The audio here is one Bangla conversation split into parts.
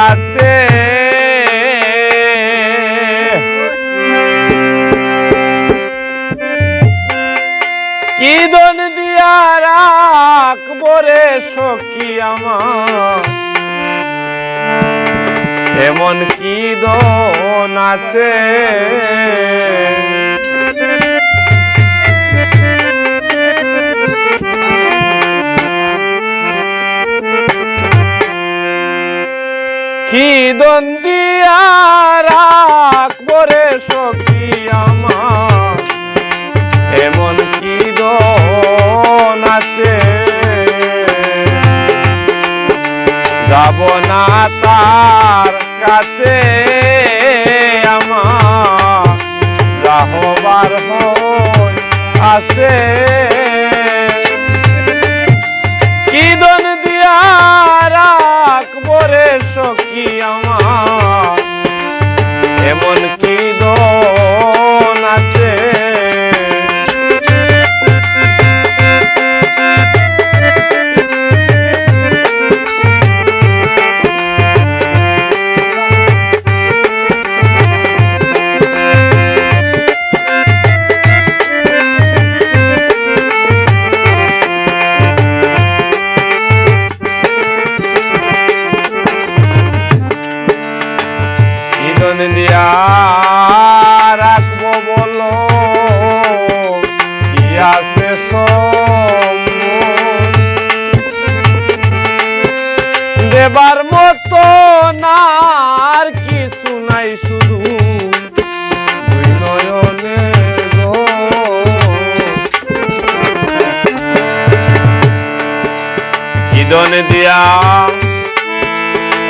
আছে কি দন দিয়া রাখবো রে সখী আমার এমন কি দন আছে কি দন দিয়া রাখবো রে সখী আমার এমন কি দন আছে যাব না তার কাছে আমার রাহবার হয় আছে কি দন দিয়া রাখবো রে সখী আমার এমন কি দন আছে দিয়া রাখবো বলো কি আছে দেবার মতো না আর কিছু নাই শুধু দুই নয়নে কি দন দিয়া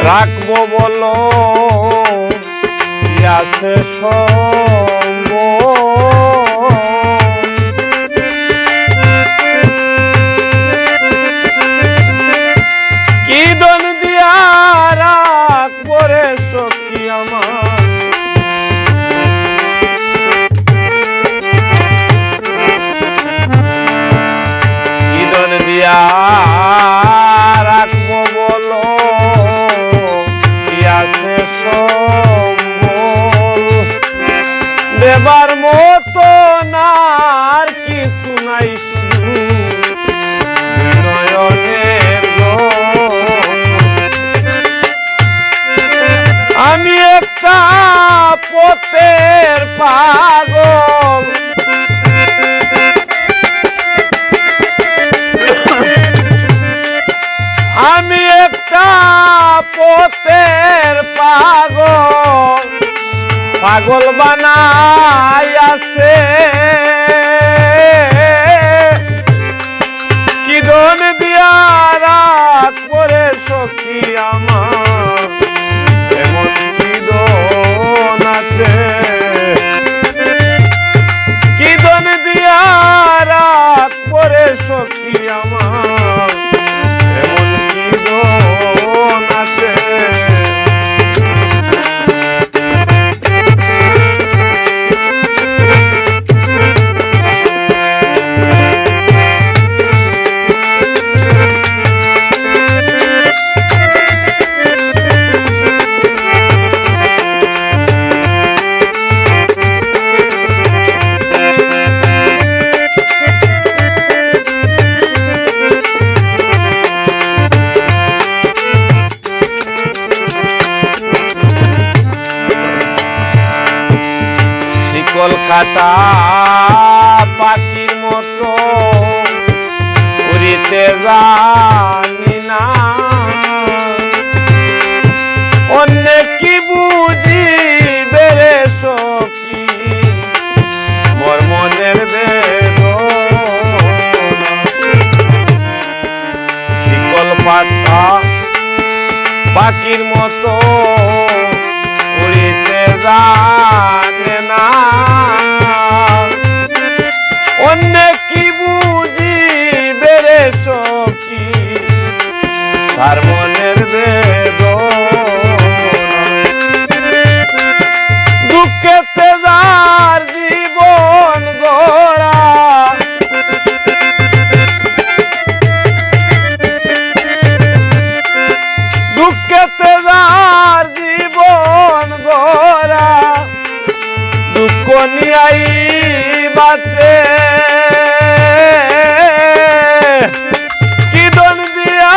রাখবো বলো আছে সঙ্গ কি দন দিয়া রাখবো রে সখী আমার কি দন দিয়া রাখবো বলো কি আছে দেবার মতো না আর কিছু নাই শুধু নয়নের আমি একটা পথের পাগল আমি একটা পথের পাগল পাগল বানাই আছে কি দন দিয়া রাখবো রে সখী আমার এমন কি দন আছে কি দন দিয়া রাখবো রে সখী আমার এমন কি দন আছে কলকাতা পাখির মতো উড়িতে জানি না অন্য কি বুঝিবে রে সখী মোর মনের বেদনা শিকল পাতা পাখির মতো উড়িতে জানে না অন্য কি বুঝিবে রে সখী তার মনের দুঃখেতে যার জীবন গড়া দুঃখেতে যার দুনিয়াই বাঁচে কি দন দিয়া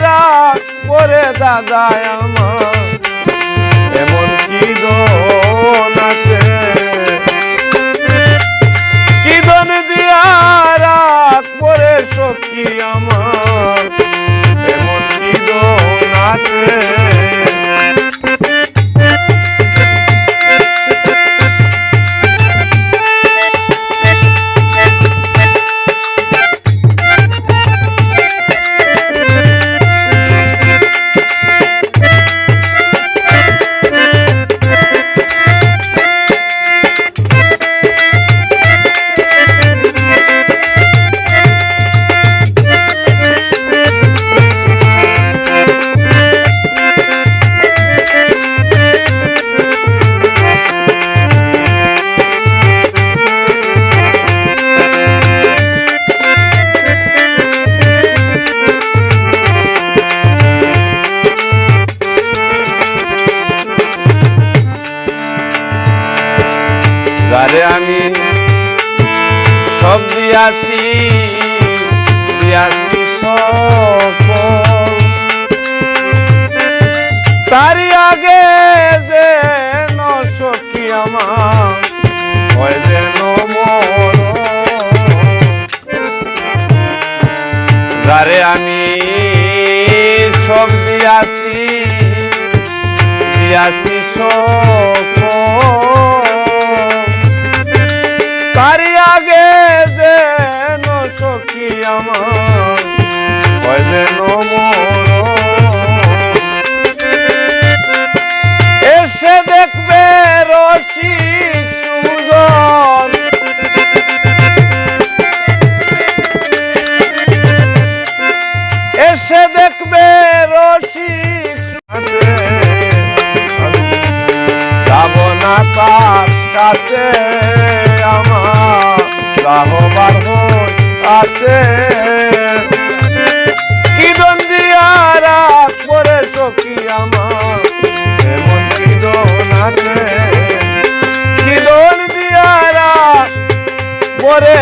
রাখবরে দাদা আমার এমন কি দন আছে কি দন দিয়া রাখবরে সখী আমার এমন কি দন আছে যারে আমি সব দিয়াছি সকল তারি আগে যে সখী আমার হয় যেন মর যারে আমি সব দিয়াছি সকল তারি আগে যেন সখী আমার হয় যেন মর এসে দেখবে রসিক সুজন এসে দেখবে রসিক যাব না তার কাছে আমার রাহবার আছে কি দন দিয়া রাখবরে সখী আমার এমন কি দন আছে কি দন দিয়া রাখবরে